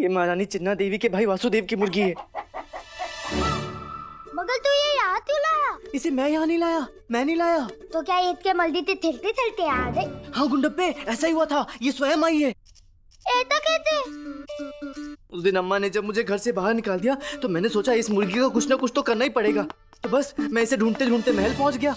ये महारानी चिन्ना देवी के भाई वासुदेव की मुर्गी है। मगर तू ये यहाँ क्यों लाया? इसे मैं यहाँ नहीं लाया, मैं नहीं लाया। तो क्या ईद के मलदीते थिरते थिरते आ गए? हाँ गुंडप्पे, ऐसा ही हुआ था, ये स्वयं आई है। ऐसा कहते? उस दिन अम्मा ने जब मुझे घर से बाहर निकाल दिया तो मैंने सोचा इस मुर्गी का कुछ ना कुछ तो करना ही पड़ेगा। तो बस मैं इसे ढूंढते ढूंढते महल पहुंच गया।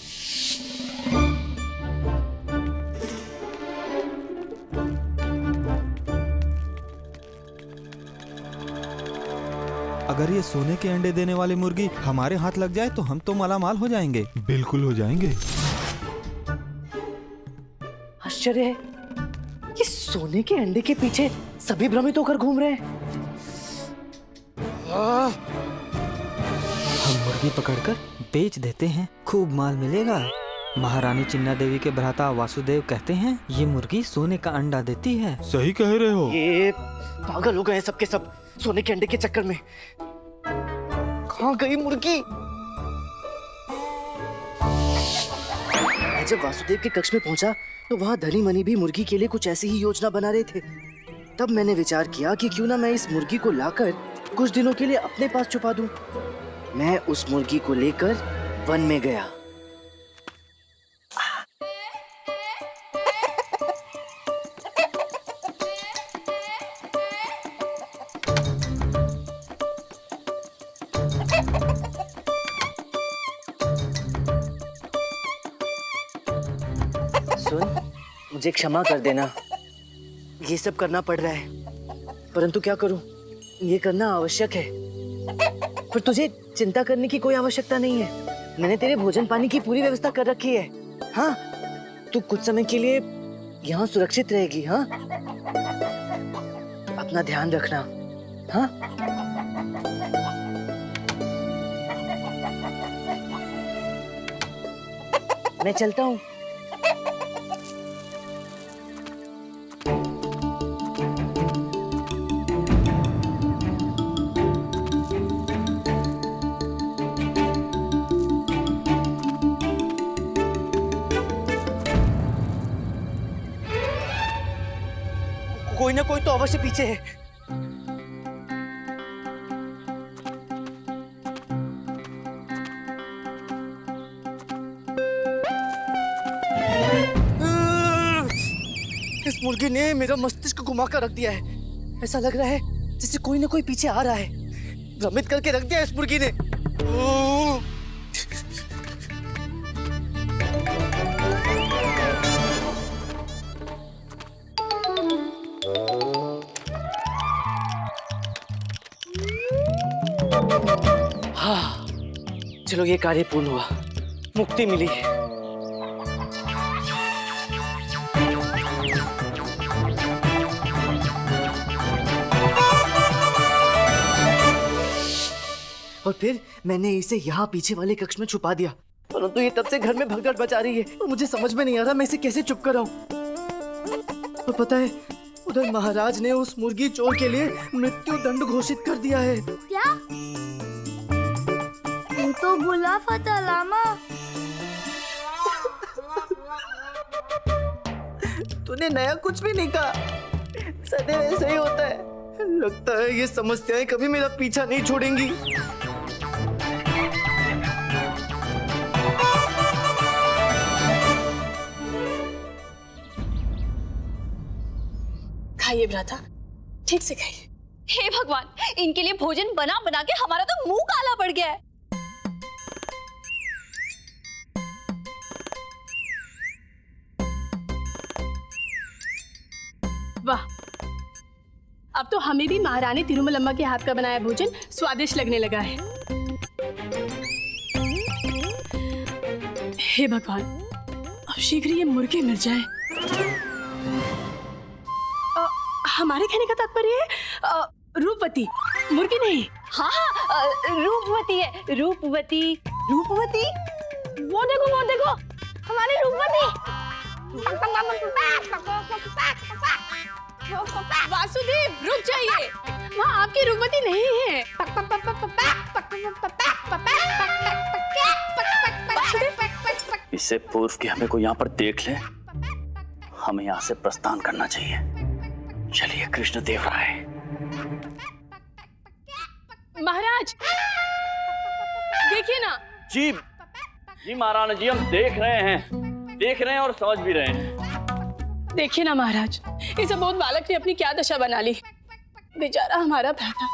अगर ये सोने के अंडे देने वाली मुर्गी हमारे हाथ लग जाए तो हम तो मालामाल हो जाएंगे। बिल्कुल हो जाएंगे। आश्चर्य है, ये सोने के अंडे के पीछे सभी भ्रमित होकर घूम रहे हैं। हम मुर्गी पकड़कर बेच देते हैं, खूब माल मिलेगा। महारानी चिन्ना देवी के भ्राता वासुदेव कहते हैं ये मुर्गी सोने का अंडा देती है। सही कह रहे हो। ये पागल हो गए हैं सबके सब सोने के अंडे के चक्कर में। कहाँ गई मुर्गी? मैं जब वासुदेव के कक्ष में पहुंचा तो वहाँ धनी मनी भी मुर्गी के लिए कुछ ऐसी ही योजना बना रहे थे। तब मैंने विचार किया कि क्यों ना मैं इस मुर्गी को लाकर कुछ दिनों के लिए अपने पास छुपा दूं। मैं उस मुर्गी को लेकर वन में गया। सुन, मुझे क्षमा कर देना, ये सब करना पड़ रहा है, परंतु क्या करूं, ये करना आवश्यक है। पर तुझे चिंता करने की कोई आवश्यकता नहीं है, मैंने तेरे भोजन पानी की पूरी व्यवस्था कर रखी है। हाँ, तू कुछ समय के लिए यहाँ सुरक्षित रहेगी। हाँ, अपना ध्यान रखना। हाँ, मैं चलता हूँ। कोई ना कोई तो अवश्य पीछे है। इस मुर्गी ने मेरा मस्तिष्क घुमा कर रख दिया है। ऐसा लग रहा है जैसे कोई ना कोई पीछे आ रहा है। भ्रमित करके रख दिया इस मुर्गी ने। हाँ, चलो ये कार्य पूर्ण हुआ, मुक्ति मिली। और फिर मैंने इसे यहाँ पीछे वाले कक्ष में छुपा दिया, परंतु ये तब से घर में भगदड़ मचा रही है और मुझे समझ में नहीं आ रहा मैं इसे कैसे चुप कराऊं। और पता है, उधर महाराज ने उस मुर्गी चोर के लिए मृत्यु दंड घोषित कर दिया है। क्या? तू तो बुला फता लामा। तूने नया कुछ भी नहीं कहा, सदैव ऐसा ही होता है। लगता है ये समस्याएं कभी मेरा पीछा नहीं छोड़ेंगी। खाइए भ्राता, ठीक से खाइए। हे भगवान, इनके लिए भोजन बना बना के हमारा तो मुंह काला पड़ गया है। वाह, अब तो हमें भी महारानी तिरुमलम्मा के हाथ का बनाया भोजन स्वादिष्ट लगने लगा है। हे भगवान, अब शीघ्र ये मुर्गी मिल जाए। हमारे कहने का तात्पर्य है रूपवती, मुर्गी नहीं। हाँ हाँ, रूपवती है, रूपवती। रूपवती, वो देखो हमारी रूपवती। वासुदेव, रुक जाइए, वहाँ आपकी रूपवती नहीं है। इससे पूर्व कि हमें कोई यहाँ पर देख ले, हमें यहाँ से प्रस्थान करना चाहिए। चलिए कृष्णदेव राय। महाराज देखिए ना। जी जी महारानी जी, हम देख रहे हैं और समझ भी रहे हैं। देखिए ना महाराज, इस अबोध बालक ने अपनी क्या दशा बना ली। बेचारा हमारा भ्राता।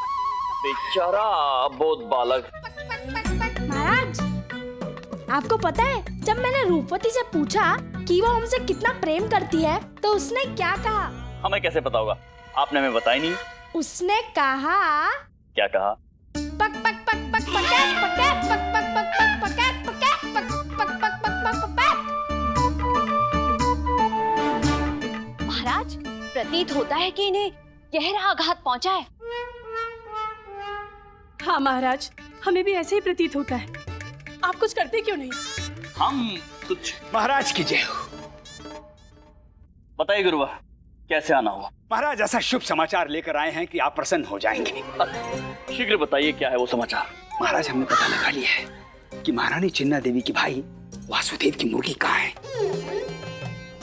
बेचारा अबोध बालक। महाराज, आपको पता है जब मैंने रूपवती से पूछा कि वो हमसे कितना प्रेम करती है तो उसने क्या कहा? हमें कैसे पता होगा, आपने हमें बताया नहीं। उसने कहा क्या कहा? पक पक पक पक पकैक पकैक पक पक पक पक पकैक पकैक पक पक पक पक पक पक। महाराज, प्रतीत होता है कि इन्हें गहरा आघात पहुंचा है। हाँ महाराज, हमें भी ऐसे ही प्रतीत होता है। आप कुछ करते क्यों नहीं? हम कुछ। महाराज की जय हो। बताइए गुरुवर, कैसे आना हुआ? महाराज, ऐसा शुभ समाचार लेकर आए हैं कि आप प्रसन्न हो जाएंगे। शीघ्र बताइए, क्या है वो समाचार? महाराज, हमने पता लगा लिया है कि महारानी चिन्ना देवी की भाई वासुदेव की मुर्गी कहाँ है।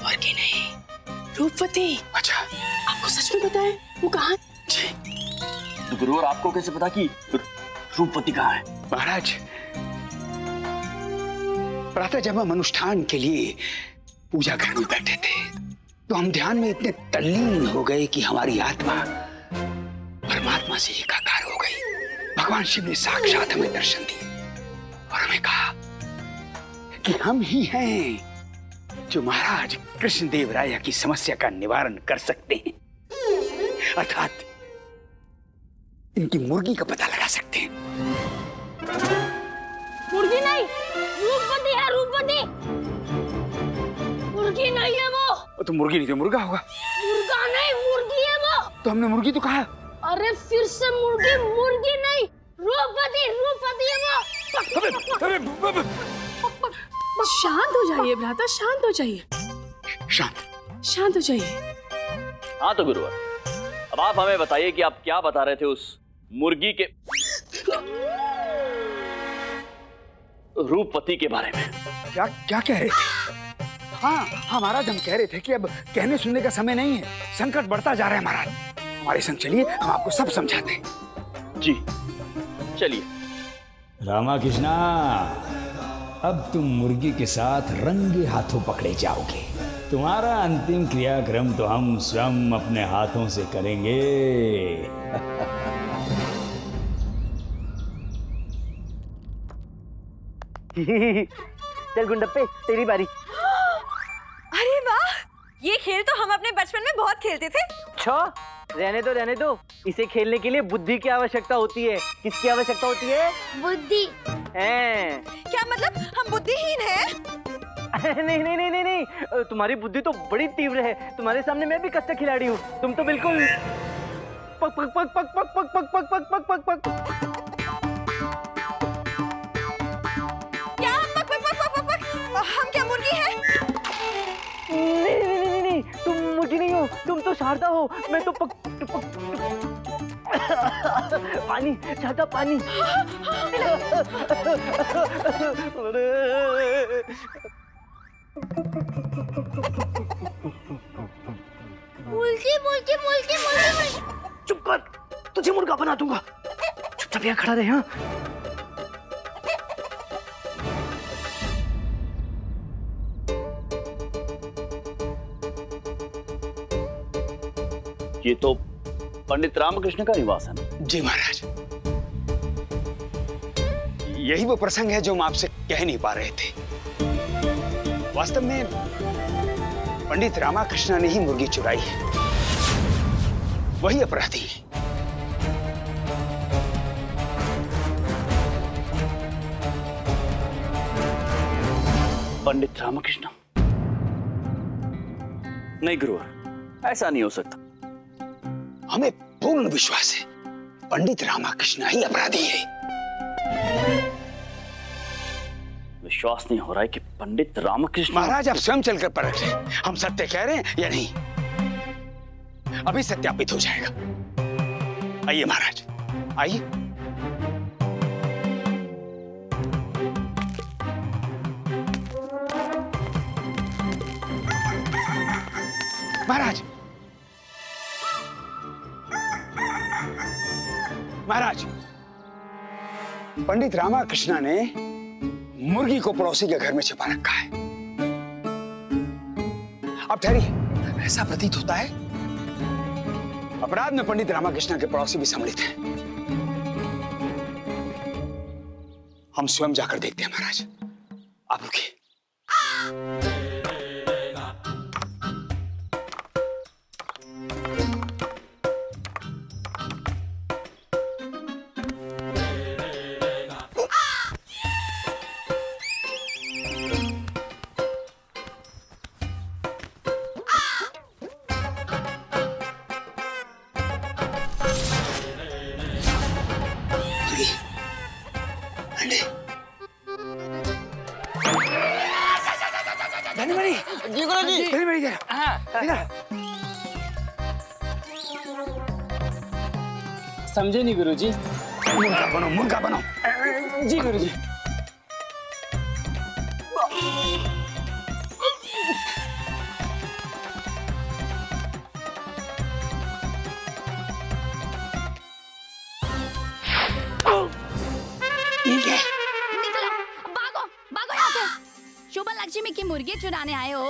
मुर्गी नहीं, रूपवती। अच्छा, आपको सच में पता है वो कहाँ है? तो गुरुवर, आपको कैसे पता कि रूपवती कहाँ है? महाराज, प्रातः जब हम अनुष्ठान के लिए पूजा घर में बैठे थे तो हम ध्यान में इतने तल्लीन हो गए कि हमारी आत्मा परमात्मा से एकाकार हो गई। भगवान शिव ने साक्षात हमें दर्शन दिए और हमें कहा कि हम ही हैं जो महाराज कृष्णदेव राय की समस्या का निवारण कर सकते हैं, अर्थात इनकी मुर्गी का पता लगा सकते हैं। मुर्गी नहीं, रूपवती है, रूपवती। मुर्गी नहीं है वो। तो मुर्गी नहीं तो मुर्गा होगा। मुर्गा नहीं, मुर्गी है वो। तो हमने मुर्गी तो कहा। अरे फिर से मुर्गी, मुर्गी नहीं, रूपवती, रूपवती है वो। शांत हो जाइए भ्राता, शांत हो जाइए। शांत हो जाइए। हाँ तो गुरुवर, अब आप हमें बताइए कि आप क्या बता रहे थे उस मुर्गी के रूपवती के बारे में। क्या क्या कह रहे थे? हाँ हाँ महाराज, हम कह रहे थे कि अब कहने सुनने का समय नहीं है, संकट बढ़ता जा रहा है महाराज। हमारे संग चलिए, हम आपको सब समझाते हैं। जी चलिए। रामा कृष्णा, अब तुम मुर्गी के साथ रंगे हाथों पकड़े जाओगे। तुम्हारा अंतिम क्रियाक्रम तो हम स्वयं अपने हाथों से करेंगे। चल गुंडप्पे, तेरी बारी। अरे वाह, ये खेल तो हम अपने बचपन में बहुत खेलते थे। रहने दो। इसे खेलने के लिए बुद्धि की आवश्यकता होती है। किसकी आवश्यकता होती है? बुद्धि। क्या मतलब हम बुद्धिहीन हैं? नहीं, तुम्हारी बुद्धि तो बड़ी तीव्र है। तुम्हारे सामने मैं भी कच्चा खिलाड़ी हूँ। तुम तो बिल्कुल पक पक पक पक पक पक पक पक पक पक पक पक। क्या हम पक पक पक पक पक? हम क्या मुर्गी हैं? नहीं, तुम मुर्गी नहीं हो, तुम तो शारदा हो। मैं तो पक पानी, शारदा पानी। मुर्गी, मुर्गी, मुर्गी, मुर्गी। चुप कर, तुझे मुर्गा बना दूंगा। चुपचाप यहाँ खड़ा रहे। हाँ, ये तो पंडित रामकृष्ण का निवास है ना? जी महाराज, यही वो प्रसंग है जो हम आपसे कह नहीं पा रहे थे। वास्तव में पंडित रामाकृष्ण ने ही मुर्गी चुराई है, वही अपराधी है। पंडित रामकृष्ण? नहीं गुरुवर, ऐसा नहीं हो सकता। हमें पूर्ण विश्वास है पंडित रामाकृष्ण ही अपराधी है। विश्वास नहीं हो रहा है कि पंडित रामकृष्ण। महाराज, आप स्वयं चलकर परख लें, हम सत्य कह रहे हैं या नहीं। अभी सत्यापित हो जाएगा। आइए महाराज, आइए। महाराज, महाराज, पंडित रामाकृष्णा ने मुर्गी को पड़ोसी के घर में छिपा रखा है। अब ठहरिए, ऐसा प्रतीत होता है अपराध में पंडित रामाकृष्णा के पड़ोसी भी सम्मिलित हैं। हम स्वयं जाकर देखते हैं महाराज, आप रुकिए। धनीमणि, जी गुरुजी। धनीमणि इधर, इधर। समझे नहीं गुरुजी। मुर्गा बनो, मुर्गा बनो। जी गुरुजी। निकलो, भागो भागो यहाँ से। शुभ लक्ष्मी की मुर्गी चुराने आए हो?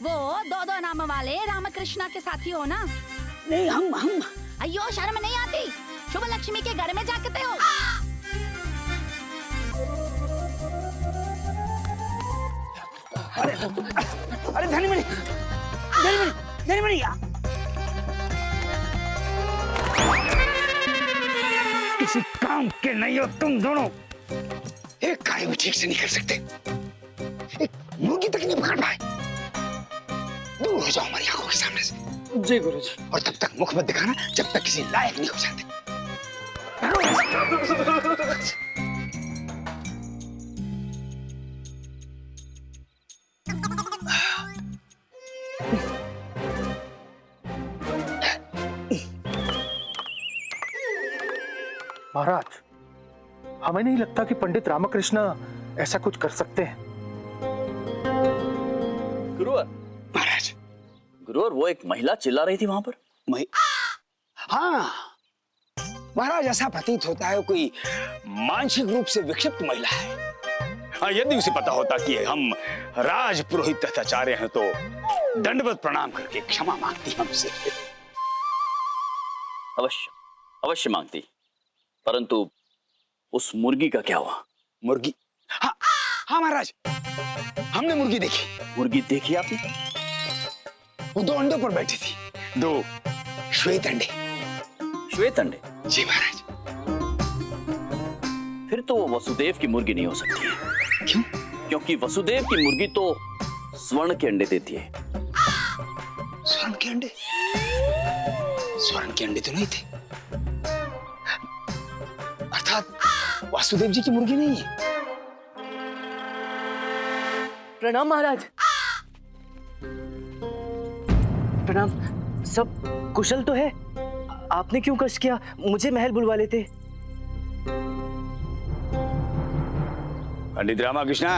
वो दो नाम वाले रामकृष्णा के साथी हो ना? नहीं, हम अयो शर्म नहीं आती? शुभ लक्ष्मी के घर में जाते हो? अरे धनीमणि, धनीमणि, धनीमणि, किसी काम के नहीं हो तुम दोनों। एक कार्य भी ठीक से नहीं कर सकते, एक मुर्गी तक नहीं पकड़ पाए। दूर हो जाओ हमारी आंखों के सामने से। जी गुरुजी। और तब तक मुख मत दिखाना जब तक किसी लायक नहीं हो जाते। महाराज, हमें नहीं लगता कि पंडित रामकृष्ण ऐसा कुछ कर सकते हैं। गुरुवर। महाराज। गुरुवर, वो एक महिला चिल्ला रही थी वहां पर। हाँ महाराज, ऐसा प्रतीत होता है कोई मानसिक रूप से विक्षिप्त महिला है। हाँ, यदि उसे पता होता कि हम राज पुरोहित अत्याचार्य हैं तो दंडवत प्रणाम करके क्षमा मांगती हमसे। अवश्य अवश्य मांगती, परंतु उस मुर्गी का क्या हुआ? मुर्गी? हाँ हाँ महाराज, हमने मुर्गी देखी। मुर्गी देखी आपने? वो दो अंडों पर बैठी थी, दो श्वेत अंडे। श्वेत अंडे? जी महाराज। फिर तो वो वसुदेव की मुर्गी नहीं हो सकती है। क्यों? क्योंकि वसुदेव की मुर्गी तो स्वर्ण के अंडे देती है। स्वर्ण के अंडे? स्वर्ण के अंडे तो नहीं थे, अर्थात वासुदेव जी की मुर्गी नहीं है। प्रणाम महाराज। प्रणाम। सब कुशल तो है? आपने क्यों कष्ट किया? मुझे महल बुलवा लेते। पंडित रामाकृष्णा,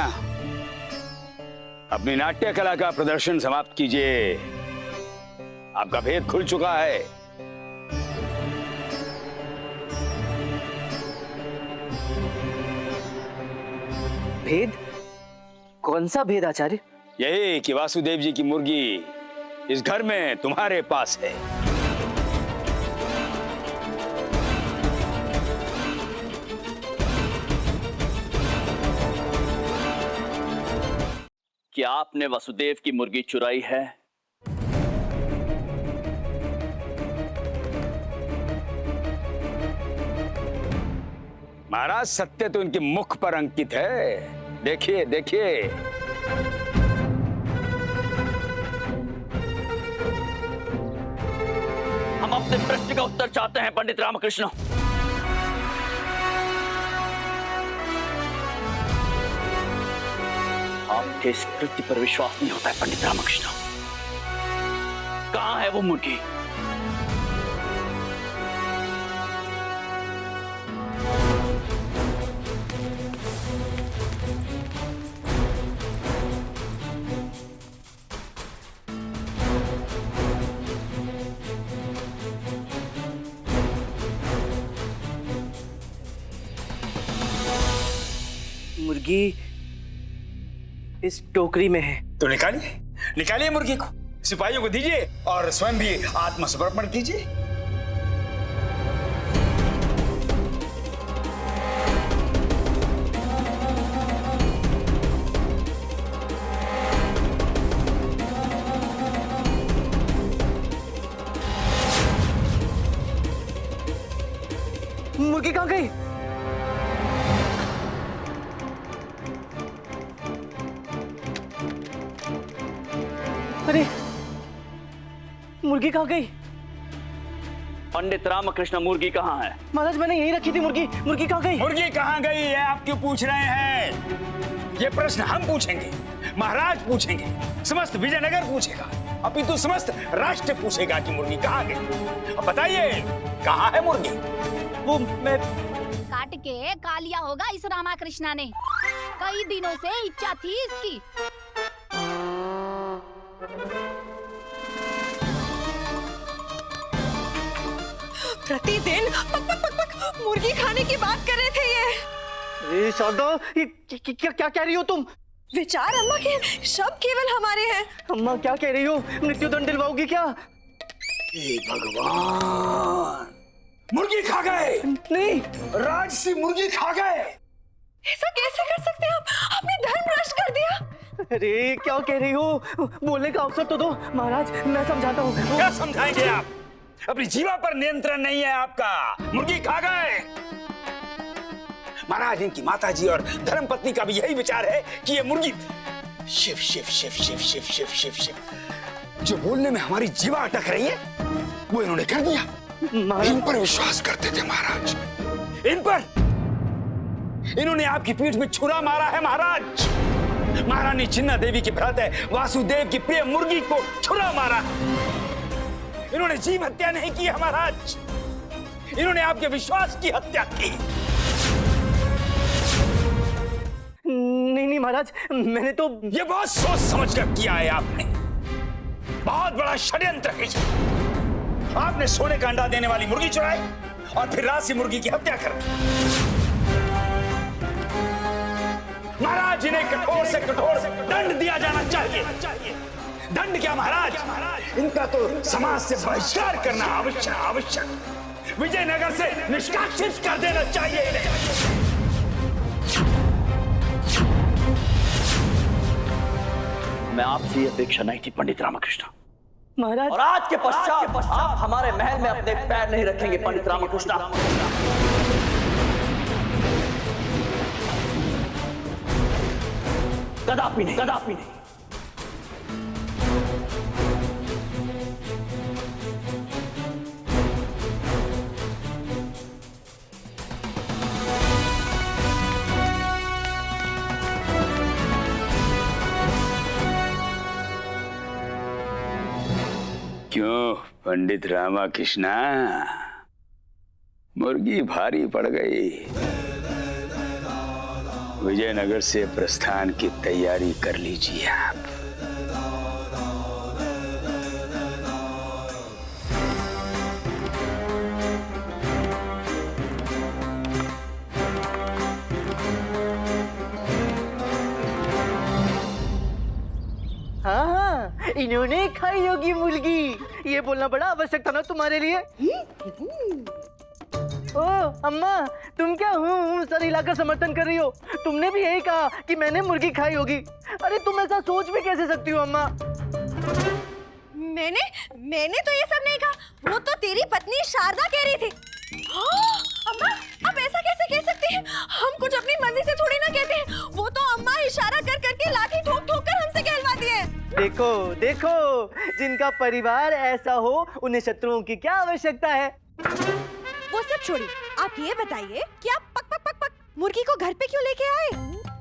अपनी नाट्य कला का प्रदर्शन समाप्त कीजिए। आपका भेद खुल चुका है। भेद? कौन सा भेद आचार्य? यही कि वासुदेव जी की मुर्गी इस घर में तुम्हारे पास है। क्या आपने वसुदेव की मुर्गी चुराई है? महाराज, सत्य तो इनके मुख पर अंकित है। देखिए देखिए। हम अपने प्रश्न का उत्तर चाहते हैं पंडित रामकृष्ण। आपके इस कृत्य पर विश्वास नहीं होता है पंडित रामकृष्ण। कहां है वो मुर्गी? मुर्गी इस टोकरी में है। तो निकालिए, निकालिए मुर्गी को, सिपाहियों को दीजिए और स्वयं भी आत्मसमर्पण कीजिए। मुर्गी कहाँ गई? अरे मुर्गी कहाँ गई? पंडित रामकृष्ण मुर्गी कहाँ है? महाराज मैंने यहीं रखी थी मुर्गी। मुर्गी कहाँ गई? मुर्गी कहाँ गई है आप क्यों पूछ रहे हैं? ये प्रश्न हम पूछेंगे, महाराज पूछेंगे, समस्त विजयनगर पूछेगा, अपितु समस्त राष्ट्र पूछेगा कि मुर्गी कहाँ गई। अब बताइए कहाँ है मुर्गी? वो मैं काट के खा लिया होगा इस रामाकृष्णा ने। कई दिनों से इच्छा थी इसकी। प्रतिदिन पक पक पक पक मुर्गी खाने की बात कर रहे थे ये। अरे शारदा, ये क्या कह रही हो तुम? विचार अम्मा के सब केवल हमारे हैं। अम्मा क्या कह रही हो? मृत्युदंड दिलवाओगी क्या? हे भगवान, मुर्गी खा गए। नहीं, राजसी मुर्गी खा गए। ऐसा कैसे कर सकते हैं आप? आपने धन भ्रष्ट कर दिया। अरे क्या कह रही हो? बोलने का अवसर तो दो महाराज, मैं समझाता हूँ। क्या समझाएंगे आप? अपनी जीवा पर नियंत्रण नहीं है आपका। मुर्गी खा गए। महाराज, इनकी माताजी और धर्मपत्नी का भी यही विचार है कि ये मुर्गी शिव शिव शिव शिव शिव शिव शिव शिव जो बोलने में हमारी जीवा अटक रही है वो इन्होंने कर दिया। इन पर विश्वास करते थे महाराज, इन पर। इन्होंने आपकी पीठ में छुरा मारा है महाराज। महारानी चिन्ना देवी के भ्राता वासुदेव की प्रिय मुर्गी को छुरा मारा। इन्होंने जीव हत्या नहीं की है महाराज, इन्होंने आपके विश्वास की हत्या की। नहीं महाराज, मैंने तो ये बहुत सोच समझ कर किया है आपने। बहुत बड़ा षड्यंत्र है। आपने सोने का अंडा देने वाली मुर्गी चुराई और फिर राशि मुर्गी की हत्या कर दी। महाराज, इन्हें कठोर से कठोर दंड दिया जाना चाहिए। दंड क्या महाराज, इनका तो समाज से बहिष्कार करना आवश्यक। विजयनगर से निष्कासित कर देना चाहिए इन्हें। मैं आपसे ये अपेक्षा नहीं थी पंडित रामकृष्ण महाराज। और आज के पश्चात आप हमारे महल में अपने पैर नहीं रखेंगे पंडित रामकृष्ण। कदापि नहीं, कदापि नहीं। क्यों पंडित रामकृष्णा, मुर्गी भारी पड़ गई। विजयनगर से प्रस्थान की तैयारी कर लीजिए आप। हाँ, इन्होंने खाई होगी मुर्गी। ये बोलना बड़ा आवश्यक था ना तुम्हारे लिए। ओ अम्मा, तुम क्या सर हिलाकर समर्थन कर रही हो? तुमने भी यही कहा कि मैंने मुर्गी खाई होगी। अरे तुम ऐसा सोच भी कैसे सकती हो अम्मा? मैंने तो ये सब नहीं कहा। वो तो तेरी पत्नी शारदा कह रही थी। अम्मा, आप ऐसा कैसे कह सकते हैं? हम कुछ अपनी मर्जी से थोड़ी ना कहते हैं। वो तो अम्मा इशारा कर करके लाठी ठोक ठोक कर हमसे कहलवाती है। देखो देखो, जिनका परिवार ऐसा हो उन्हें शत्रुओं की क्या आवश्यकता है? वो सब छोड़िए, आप ये बताइए कि आप पक पक पक पक मुर्गी को घर पे क्यों लेके आए?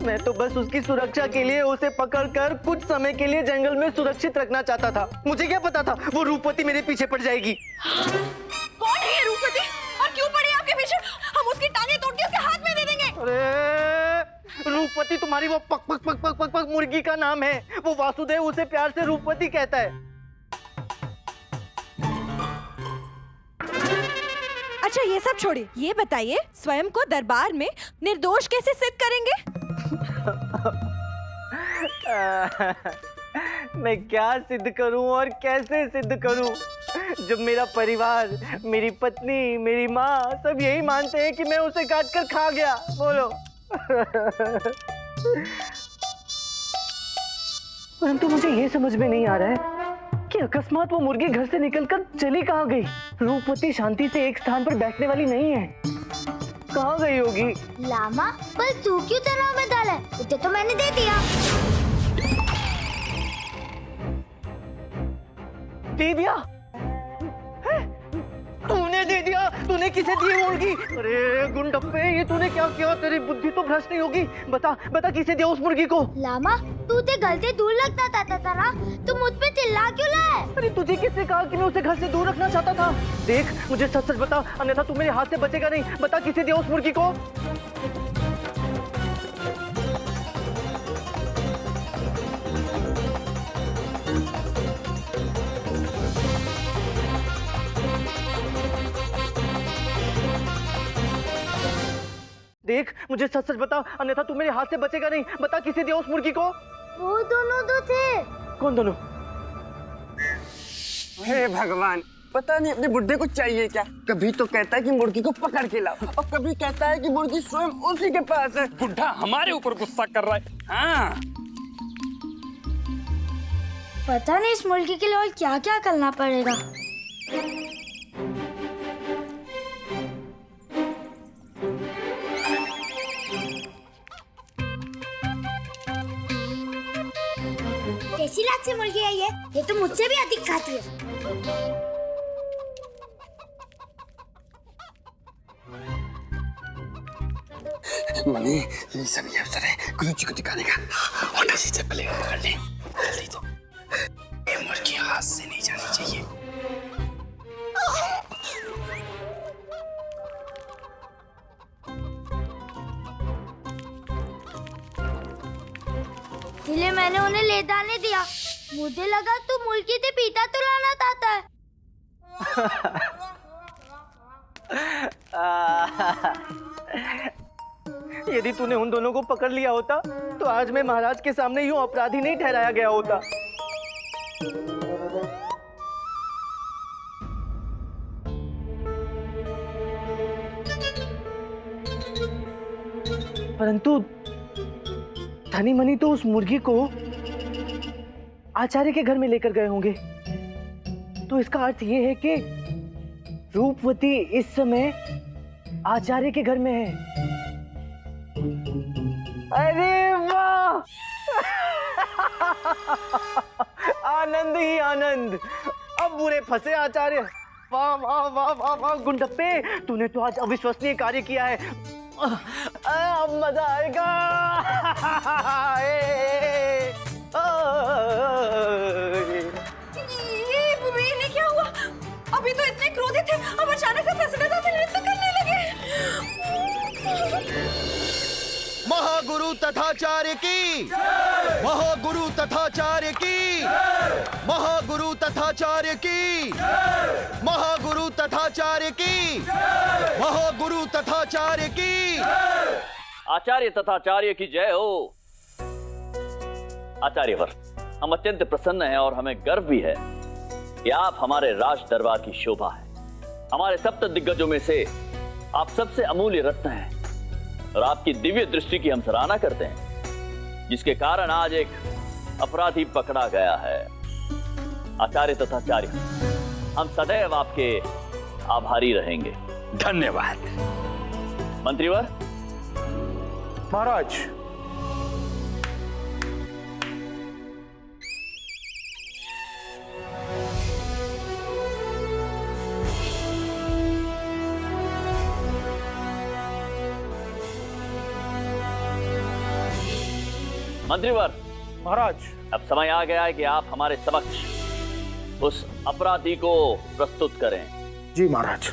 मैं तो बस उसकी सुरक्षा के लिए उसे पकड़कर कुछ समय के लिए जंगल में सुरक्षित रखना चाहता था। मुझे क्या पता था वो रूपवती मेरे पीछे पड़ जाएगी। कौन है ये रूपवती और क्यों पड़ी आपके पीछे? हम उसकी टांगे तोड़ के उसके हाथ में दे देंगे। अरे रूपवती तुम्हारी वो पक पक पक पक पक पक मुर्गी का नाम है। वो वासुदेव उसे प्यार से रूपवती कहता है। अच्छा ये सब छोड़िए, ये बताइए स्वयं को दरबार में निर्दोष कैसे सिद्ध करेंगे? मैं क्या सिद्ध करूं और कैसे सिद्ध करूं जब मेरा परिवार, मेरी पत्नी, मेरी माँ सब यही मानते हैं कि मैं उसे काट कर खा गया। बोलो। परंतु मुझे ये समझ में नहीं आ रहा है कि अकस्मात वो मुर्गी घर से निकलकर चली कहाँ गई। रूपवती शांति से एक स्थान पर बैठने वाली नहीं है, कहाँ गई होगी? लामा, पर तू क्यों तनाव में डाला है? उसे तो मैंने दे दिया। दे दिया? तूने दे दिया? तूने किसे दी मुर्गी? अरे गुंडप्पे, ये तूने क्या किया? तेरी बुद्धि तो भ्रष्ट नहीं होगी। बता बता, किसे दिया उस मुर्गी को? लामा, तू ते घर से दूर लगता था ना, तू मुझ पे चिल्ला क्यों लाया? अरे तुझे किसने कहा कि मैं उसे घर से दूर रखना चाहता था? देख, मुझे सच सच बता, अन्यथा तू मेरे हाथ से बचेगा नहीं। बता, किसे दिया उस मुर्गी को? देख, मुझे सच सच बता, अन्यथा तू मेरे हाथ से बचेगा नहीं। बता, किसे दिया उस मुर्गी को? वो दोनों तो थे। कौन दोनों? हे भगवान, पता नहीं अपने बुड्ढे को चाहिए क्या। कभी तो कहता है कि मुर्गी को पकड़ के लाओ और कभी कहता है कि मुर्गी स्वयं उसी के पास है। बुड्ढा हमारे ऊपर गुस्सा कर रहा है। हाँ, पता नहीं इस मुर्गी के लिए और क्या क्या करना पड़ेगा। कैसी लात से मुर्गी है ये तो मुझसे भी अधिक खाती है। मनी, ये सभी अवसर है गुरुजी को दिखाने का। और किसी से पहले पकड़ ले, जल्दी तो। ये मुर्गी हाथ से नहीं जानी चाहिए। इसलिए मैंने उन्हें ले जाने दिया। मुझे लगा तू मुर्गी से पीता तो लाना चाहता है। यदि तूने उन दोनों को पकड़ लिया होता तो आज मैं महाराज के सामने यूं अपराधी नहीं ठहराया गया होता। परंतु धनी मनी तो उस मुर्गी को आचार्य के घर में लेकर गए होंगे, तो इसका अर्थ ये है कि रूपवती इस समय आचार्य के घर में है। अरे वाह! आनंद ही आनंद। अब बुरे फंसे आचार्य। वाह वाह वाह वाह वाह गुंडप्पे, तूने तो आज अविश्वसनीय कार्य किया है। अब मजा आएगा। ये क्या हुआ? अभी तो इतने क्रोधित थे, अब अचानक से प्रसन्नता से नृत्य करने लगे। महागुरु तथाचार्य की, महागुरु तथाचार्य की, महागुरु तथाचार्य की, महागुरु तथाचार्य की, महागुरु तथाचार्य की। आचार्य तथाचार्य की जय हो। आचार्यवर, हम अत्यंत प्रसन्न हैं और हमें गर्व भी है कि आप हमारे राज दरबार की शोभा है। हमारे सप्त दिग्गजों में से आप सबसे अमूल्य रत्न हैं और आपकी दिव्य दृष्टि की हम सराहना करते हैं, जिसके कारण आज एक अपराधी पकड़ा गया है। आचार्य तथाचार्य, हम सदैव आपके आभारी रहेंगे। धन्यवाद। मंत्रीवर। महाराज, मंत्रीवर। महाराज, अब समय आ गया है कि आप हमारे समक्ष उस अपराधी को प्रस्तुत करें। जी महाराज।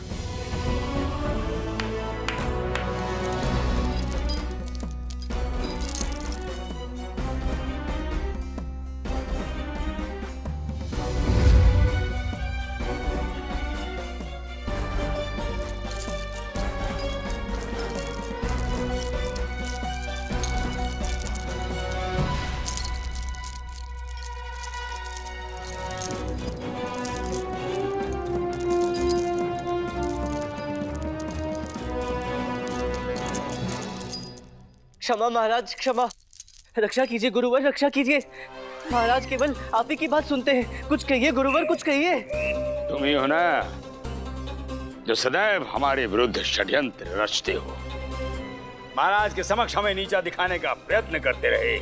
क्षमा महाराज, क्षमा। रक्षा कीजिए गुरुवर, रक्षा कीजिए। महाराज केवल आप ही की बात सुनते हैं। कुछ कहिए गुरुवर, कुछ कहिए। तुम ही हो ना जो सदैव हमारे विरुद्ध षड्यंत्र रचते हो, महाराज के समक्ष हमें नीचा दिखाने का प्रयत्न करते रहे।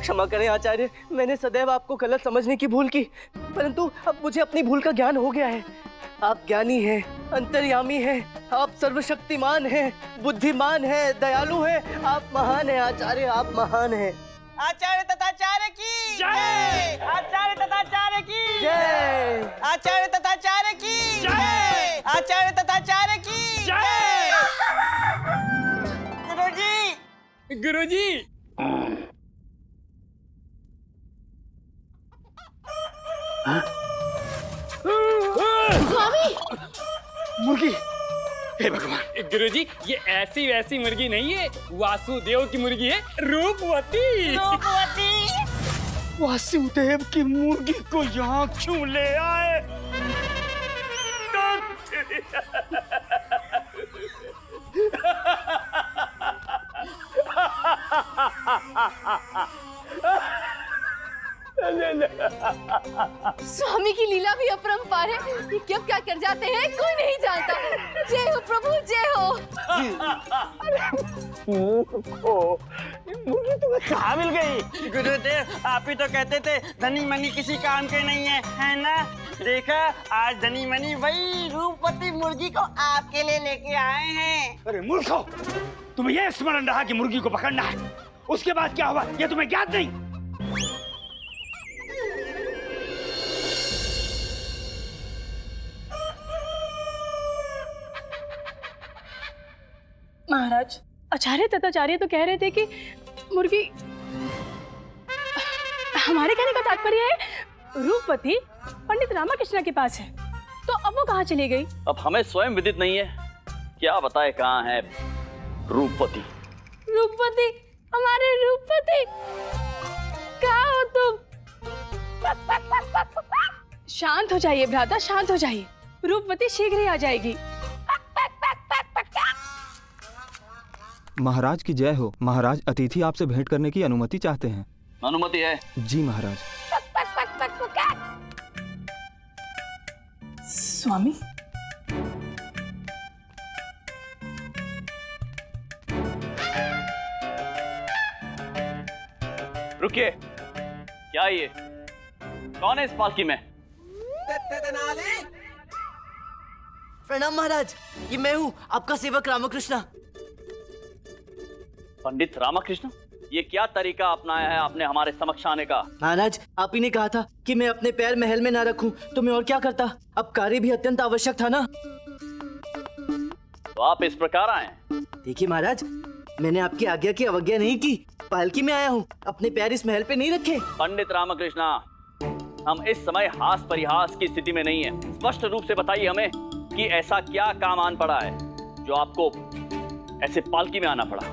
क्षमा करें आचार्य, मैंने सदैव आपको गलत समझने की भूल की, परंतु अब मुझे अपनी भूल का ज्ञान हो गया है। आप ज्ञानी हैं, अंतर्यामी हैं, आप सर्वशक्तिमान हैं, बुद्धिमान हैं, दयालु हैं, आप महान हैं आचार्य, आप महान हैं। आचार्य तथाचार्य की जय। आचार्य तथाचार्य की जय। आचार्य तथाचार्य की जय। आचार्य तथाचार्य की जय। गुरुजी, गुरुजी। स्वामी, मुर्गी। हे भगवान। गुरुजी, ये ऐसी वैसी मुर्गी नहीं है, वासुदेव की मुर्गी है, रूपवती। रूपवती। वासुदेव की मुर्गी को यहाँ क्यों ले आए? स्वामी की लीला भी अपरंपार है। ये कब क्या कर जाते हैं कोई नहीं जानता। जय हो प्रभु, जय हो। मुर्गी तुम्हें कहाँ मिल गई? गुरुदेव, आप ही तो कहते थे धनी मनी किसी काम के नहीं है ना? देखा, आज धनी मनी वही रूपवती मुर्गी को आपके लिए लेके आए हैं। अरे मूर्खो, तुम्हें यह स्मरण रहा कि मुर्गी को पकड़ना है, उसके बाद क्या हुआ यह तुम्हें ज्ञात नहीं? महाराज, आचार्य तथाचार्य तो कह रहे थे कि मुर्गी, हमारे कहने का तात्पर्य है रूपवती पंडित रामाकृष्ण के पास है, तो अब वो कहाँ चली गई? अब हमें स्वयं विदित नहीं है, क्या बताए कहाँ है रूपवती। रूपवती, हमारे रूपवती, कहाँ हो तुम? शांत हो जाइए भ्राता, शांत हो जाइए, रूपवती शीघ्र ही आ जाएगी। महाराज की जय हो। महाराज, अतिथि आपसे भेंट करने की अनुमति चाहते हैं। अनुमति है? जी महाराज। स्वामी, रुकिए, क्या ये कौन है इस पालकी में? प्रणाम महाराज, ये मैं हूँ आपका सेवक रामकृष्ण। पंडित रामकृष्ण, ये क्या तरीका अपनाया है आपने हमारे समक्ष आने का? महाराज, आप ही ने कहा था कि मैं अपने पैर महल में ना रखूं, तो मैं और क्या करता। अब कार्य भी अत्यंत आवश्यक था ना। तो आप इस प्रकार आए? देखिए महाराज, मैंने आपकी आज्ञा की अवज्ञा नहीं की, पालकी में आया हूँ, अपने पैर इस महल पे नहीं रखे। पंडित रामकृष्ण, हम इस समय हास परिहास की स्थिति में नहीं है। स्पष्ट रूप से बताइए हमें कि ऐसा क्या काम आन पड़ा है जो आपको ऐसे पालकी में आना पड़ा?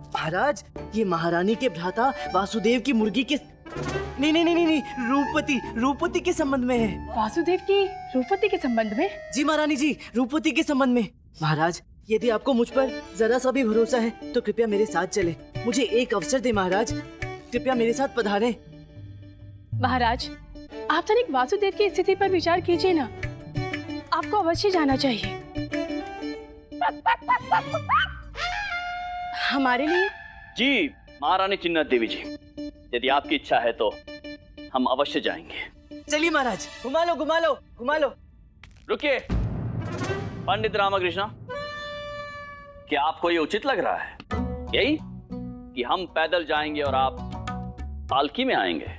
महाराज, ये महारानी के भ्राता वासुदेव की मुर्गी के नहीं, रूपवती के संबंध में है। वासुदेव की रूपवती के संबंध में? जी महारानी जी, रूपवती के संबंध में। महाराज, यदि आपको मुझ पर जरा सा भी भरोसा है तो कृपया मेरे साथ चले। मुझे एक अवसर दे महाराज, कृपया मेरे साथ पधारें। महाराज, आप तनिक वासुदेव की स्थिति पर विचार कीजिए ना, आपको अवश्य जाना चाहिए। हमारे लिए? जी महारानी चिन्ना देवी जी, यदि आपकी इच्छा है तो हम अवश्य जाएंगे। चलिए महाराज, घुमा लो। रुकिए पंडित रामकृष्ण, क्या आपको ये उचित लग रहा है यही कि हम पैदल जाएंगे और आप पालकी में आएंगे?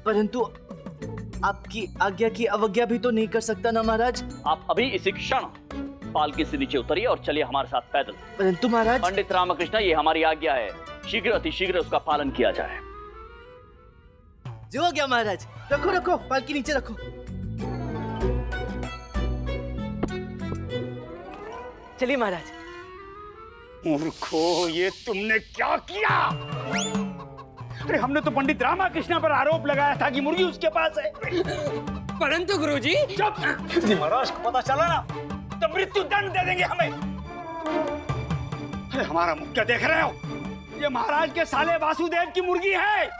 परंतु आपकी आज्ञा की अवज्ञा भी तो नहीं कर सकता ना महाराज। आप अभी इसी क्षण पालकी से नीचे उतरिए और चलिए हमारे साथ पैदल। परंतु महाराज। पंडित रामकृष्ण, ये हमारी आज्ञा है, शीघ्र अतिशीघ्र उसका पालन किया जाए। जो हो गया महाराज, रखो, पालकी नीचे रखो। चलिए महाराज। मूर्खो, ये तुमने क्या किया? अरे हमने तो पंडित रामकृष्ण पर आरोप लगाया था कि मुर्गी उसके पास है। परंतु गुरुजी, जब महाराज को पता चला ना तो मृत्यु दंड दे देंगे हमें। अरे हमारा मुख क्या देख रहे हो? ये महाराज के साले वासुदेव की मुर्गी है।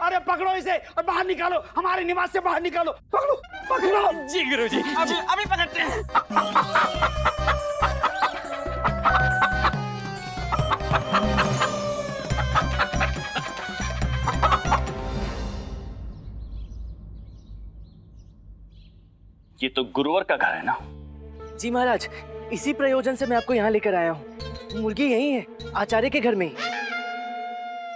अरे पकड़ो इसे और बाहर निकालो, हमारे निवास से बाहर निकालो। पकड़ो पकड़ो। जी गुरुजी, अभी पकड़ते हैं। ये तो गुरुवर का घर है ना? जी महाराज, इसी प्रयोजन से मैं आपको यहाँ लेकर आया हूँ। मुर्गी यही है, आचार्य के घर में ही।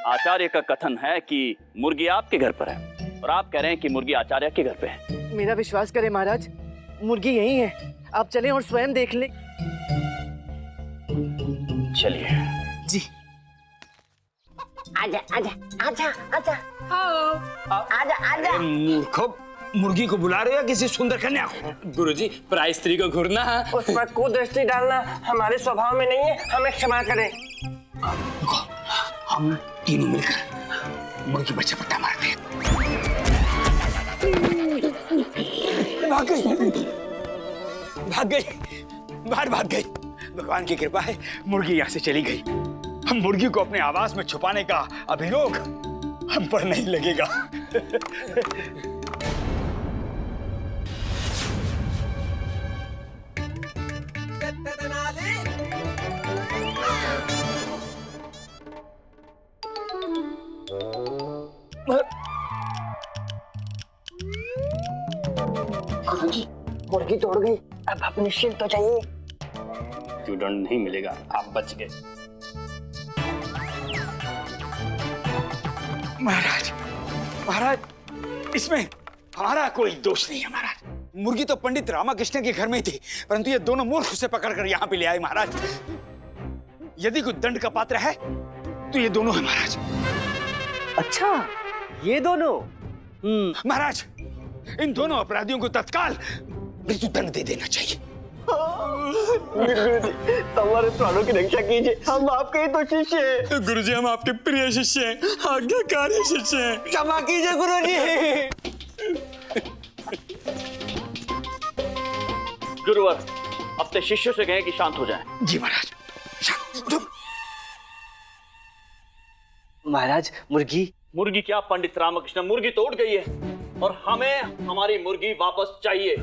आचार्य का कथन है कि मुर्गी आपके घर पर है और आप कह रहे हैं कि मुर्गी आचार्य के घर पे है। मेरा विश्वास करें महाराज, मुर्गी यही है। आप चलें और स्वयं देख लें। चलिए। जी। आजा आजा आजा आजा आजा आजा। मूर्खों, मुर्गी को बुला रहे हो या किसी सुंदर कन्या को? गुरुजी, पराई स्त्री को घूरना है, उस पर कुदृष्टि डालना हमारे स्वभाव में नहीं है, हमें क्षमा करें। हम तीनों मिलकर मुर्गी बच्चे पट्टा मारते हैं। भाग गई, भाग गई, बाहर भाग गई। भगवान की कृपा है, मुर्गी यहाँ से चली गई। हम मुर्गी को अपने आवास में छुपाने का अभियोग हम पर नहीं लगेगा। गुरुजी, मुर्गी तोड़ गई, अब आप निश्चिंत हो जाइए। क्यों दंड नहीं मिलेगा, आप बच गए। महाराज, महाराज, इसमें हमारा कोई दोष नहीं है महाराज। मुर्गी तो पंडित रामाकृष्ण के घर में ही थी, परंतु ये दोनों मूर्ख उसे पकड़कर यहाँ पे ले आए महाराज। यदि कोई दंड का पात्र है तो ये दोनों है महाराज। अच्छा, ये दोनों? महाराज, इन दोनों अपराधियों को तत्काल मृत्यु दंड दे देना चाहिए। गुरुजी, हमारे प्राणों की रक्षा कीजिए, हम आपके ही तो शिष्य हैं। गुरुजी, हम आपके प्रिय शिष्य हैं, आज्ञाकारी शिष्य हैं। क्षमा कीजिए गुरुजी। गुरुवर, अपने शिष्यों से कहें कि शांत हो जाएं। जी महाराज। महाराज, मुर्गी? मुर्गी क्या पंडित रामकृष्ण, मुर्गी तो उड़ गई है और हमें हमारी मुर्गी वापस चाहिए।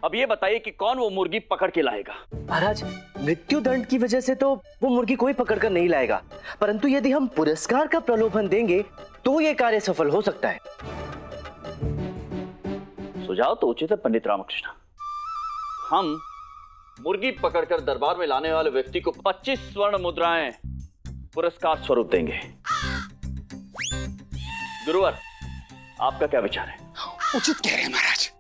अब ये बताइए कि कौन वो मुर्गी पकड़ के लाएगा? महाराज, मृत्यु दंड की वजह से तो वो मुर्गी कोई पकड़ कर नहीं लाएगा, परंतु यदि हम पुरस्कार का प्रलोभन देंगे तो ये कार्य सफल हो सकता है। सुझाव तो उचित है पंडित रामकृष्ण। हम मुर्गी पकड़कर दरबार में लाने वाले व्यक्ति को 25 स्वर्ण मुद्राएं पुरस्कार स्वरूप देंगे। गुरुवर, आपका क्या विचार है? उचित कह रहे हैं महाराज।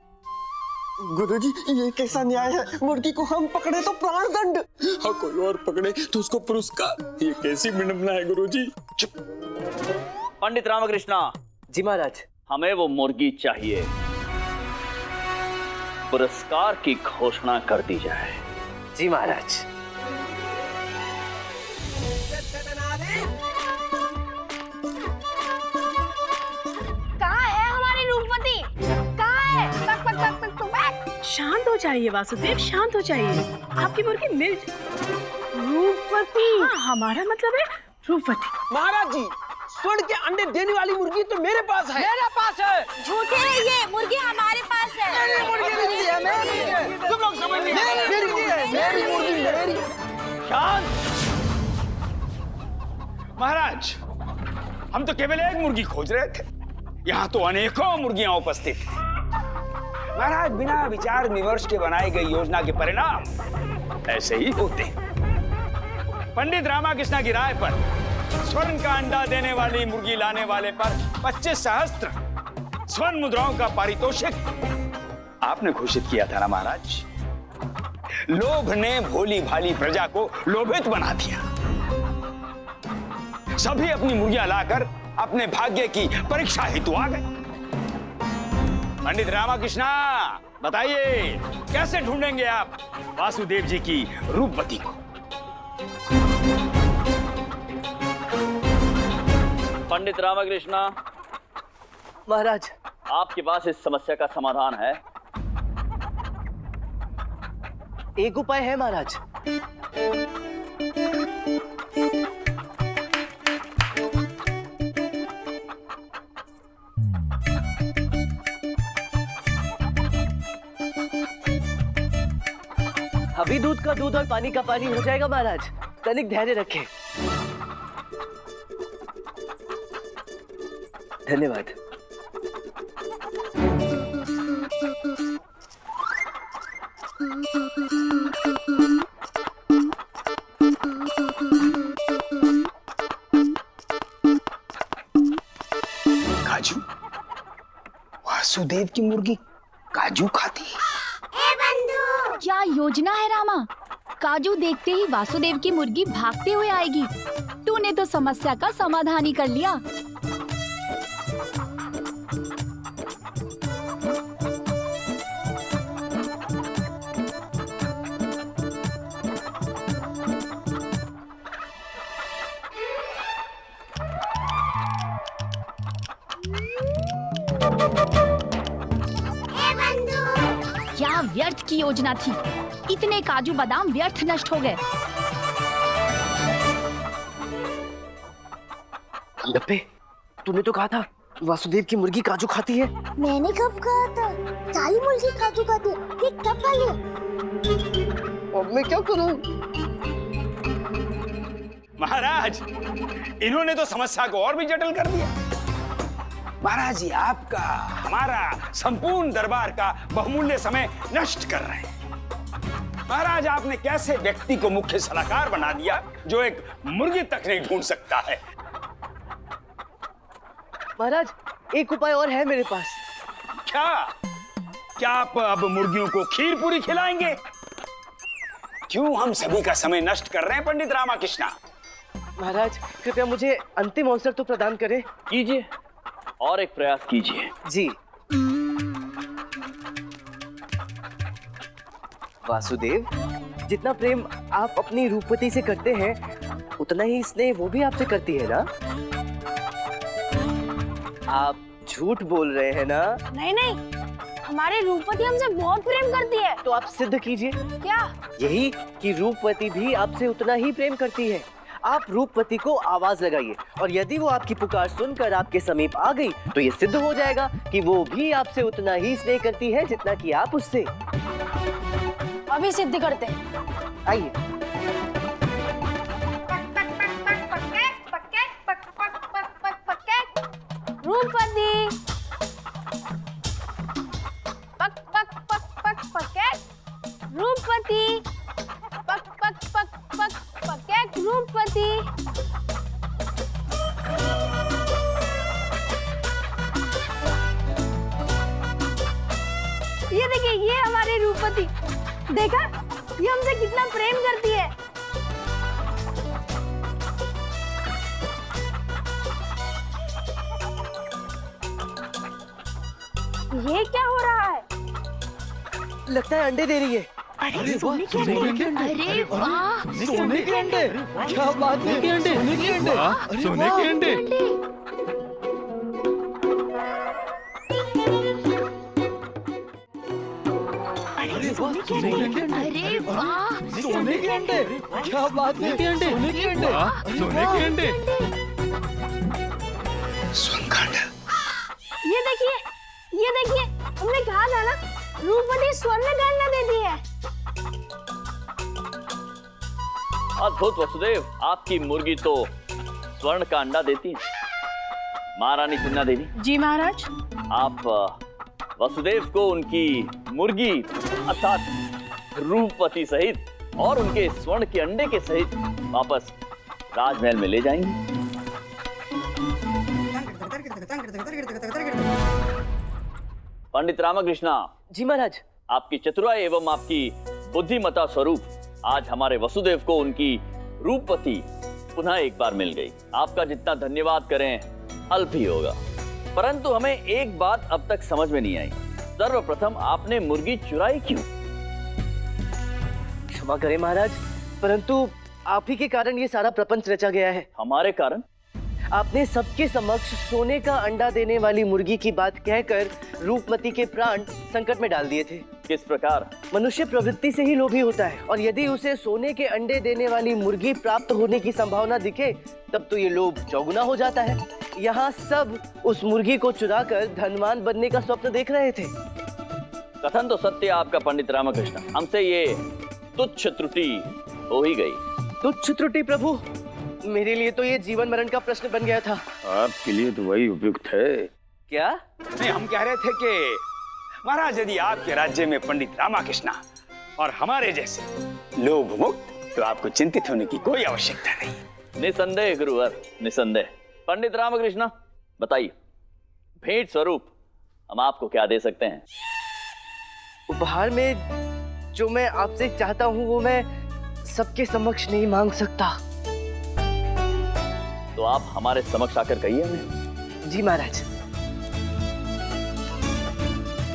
गुरुजी, ये कैसा न्याय है? मुर्गी को हम पकड़े तो प्राण दंड, और कोई और पकड़े तो उसको पुरस्कार। ये कैसी विडंबना है गुरुजी? चुप। पंडित रामकृष्ण। जी महाराज। हमें वो मुर्गी चाहिए। पुरस्कार की घोषणा कर दी जाए। जी महाराज। कहाँ है हमारी रूपवती? कहाँ है? पक पक पक पक पक। शांत हो जाइए वासुदेव, शांत हो जाइए। आपकी मुर्गी मिल रूपवती। हाँ, हमारा मतलब है रूपवती। महाराज जी, स्वर्ण के अंडे देने वाली मुर्गी तो मेरे पास है। मेरे पास है। झूठे है ये, मुर्गी हमारे पास है। मेरी मुर्गी नहीं है, मेरी है। तुम लोग समझ नहीं रहे। मेरी मुर्गी है, मेरी मुर्गी मेरी। शांत। महाराज, हम तो केवल एक मुर्गी खोज रहे थे, यहाँ तो अनेकों मुर्गियां उपस्थित हैं। महाराज, बिना विचार विमर्श के बनाई गई योजना के परिणाम ऐसे ही होते हैं। पंडित रामाकृष्ण की राय पर स्वर्ण का अंडा देने वाली मुर्गी लाने वाले पर 25 सहस्त्र स्वर्ण मुद्राओं का पारितोषिक आपने घोषित किया था ना महाराज। लोभ ने भोली भाली प्रजा को लोभित बना दिया। सभी अपनी मुर्गियां लाकर अपने भाग्य की परीक्षा हेतु आ गए। पंडित रामाकृष्ण, बताइए कैसे ढूंढेंगे आप वासुदेव जी की रूपवती को? पंडित रामकृष्ण। महाराज, आपके पास इस समस्या का समाधान है? एक उपाय है महाराज। अभी दूध का दूध और पानी का पानी हो जाएगा महाराज, तनिक धैर्य रखें। धन्यवाद। काजू? वासुदेव की मुर्गी काजू खाती है? क्या योजना है रामा? काजू देखते ही वासुदेव की मुर्गी भागते हुए आएगी। तूने तो समस्या का समाधान ही कर लिया। क्या व्यर्थ की योजना थी। इतने काजू बादाम व्यर्थ नष्ट हो गए। गप्पे, तूने तो कहा था वासुदेव की मुर्गी काजू खाती है। मैंने कब कहा था? सारी मुर्गी काजू खाती है। ये कब खा लिया? अब मैं क्या करूं? महाराज, इन्होंने तो समस्या को और भी जटिल कर दिया। महाराज जी आपका हमारा संपूर्ण दरबार का बहुमूल्य समय नष्ट कर रहे हैं। महाराज, आपने कैसे व्यक्ति को मुख्य सलाहकार बना दिया जो एक मुर्गी तक नहीं ढूंढ सकता है। महाराज, एक उपाय और है मेरे पास। क्या आप अब मुर्गियों को खीर पूरी खिलाएंगे? क्यों हम सभी का समय नष्ट कर रहे हैं पंडित रामाकृष्णा? महाराज, कृपया मुझे अंतिम अवसर तो प्रदान करें। कीजिए, और एक प्रयास कीजिए। जी। वासुदेव, जितना प्रेम आप अपनी रूपवती से करते हैं, उतना ही स्नेह वो भी आपसे करती है ना? आप झूठ बोल रहे हैं ना? नहीं नहीं, हमारी रूपवती हमसे बहुत प्रेम करती है। तो आप सिद्ध कीजिए। क्या? यही कि रूपवती भी आपसे उतना ही प्रेम करती है। आप रूपवती को आवाज लगाइए और यदि वो आपकी पुकार सुनकर आपके समीप आ गई तो ये सिद्ध हो जाएगा कि वो भी आपसे उतना ही स्नेह करती है जितना कि आप उससे। अभी सिद्ध करते हैं। आइए। रूपवती, पक पक पक पक पकेट। रूपवती, पक पक पक पक पकेट। रूपवती। ये देखिए, ये हमारी रूपवती। देखा, ये हमसे कितना प्रेम करती है। ये क्या हो रहा है? लगता है अंडे दे रही है। अरे सोने के अंडे। अरे वाह, सोने के अंडे? क्या बात है? सोने के अंडे? सोने के अंडे? अरे वाह, सोने के अंडे? क्या बात है? सोने के अंडे? सोने के अंडे? स्वर्ण का अंडा। ये देखिए, ये देखिए, हमने कहा था ना, रूपवती स्वर्ण का अंडा देती है। अद्भुत वसुदेव, आपकी मुर्गी तो स्वर्ण का अंडा देती है। महारानी चिन्ना देवी। जी महाराज। आप वसुदेव को उनकी मुर्गी अर्थात रूपवती सहित और उनके स्वर्ण के अंडे के सहित वापस राजमहल में ले जाएंगे। पंडित रामाकृष्णा। जी महाराज। आपकी चतुराई एवं आपकी बुद्धिमता स्वरूप आज हमारे वसुदेव को उनकी रूपवती पुनः एक बार मिल गई। आपका जितना धन्यवाद करें अल्प ही होगा। परंतु हमें एक बात अब तक समझ में नहीं आई। सर्वप्रथम आपने मुर्गी चुराई क्यों? क्षमा करें महाराज, परंतु आप ही के कारण ये सारा प्रपंच रचा गया है। हमारे कारण? आपने सबके समक्ष सोने का अंडा देने वाली मुर्गी की बात कहकर रूपमती के प्राण संकट में डाल दिए थे। किस प्रकार? मनुष्य प्रवृत्ति से ही लोभी होता है और यदि उसे सोने के अंडे देने वाली मुर्गी प्राप्त होने की संभावना दिखे तब तो ये लोभ चौगुना हो जाता है। यहाँ सब उस मुर्गी को चुराकर धनवान बनने का स्वप्न देख रहे थे। कथन तो सत्य आपका पंडित रामकृष्ण, हमसे ये तुच्छ त्रुटि हो ही गई। तुच्छ त्रुटि प्रभु, मेरे लिए तो ये जीवन मरण का प्रश्न बन गया था। आपके लिए तो वही उपयुक्त है। क्या? नहीं, हम कह रहे थे कि महाराज यदि आपके राज्य में पंडित रामकृष्ण और हमारे जैसे लोभ मुक्त, तो आपको चिंतित होने की कोई आवश्यकता नहीं। निसंदेह गुरुवर, निसंदेह। पंडित रामकृष्ण बताइए, भेंट स्वरूप हम आपको क्या दे सकते हैं? उपहार में जो मैं आपसे चाहता हूँ वो मैं सबके समक्ष नहीं मांग सकता। तो आप हमारे समक्ष आकर कहिए हमें। जी महाराज।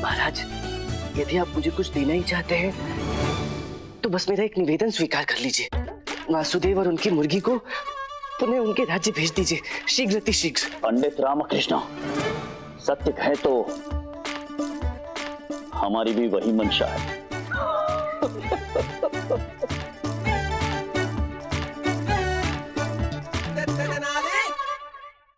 महाराज, यदि आप मुझे कुछ देना ही चाहते हैं तो बस मेरा एक निवेदन स्वीकार कर लीजिए। वासुदेव और उनकी मुर्गी को पुनः उनके राज्य भेज दीजिए, शीघ्र अतिशीघ्र। पंडित रामकृष्ण, सत्य कहे तो हमारी भी वही मंशा है।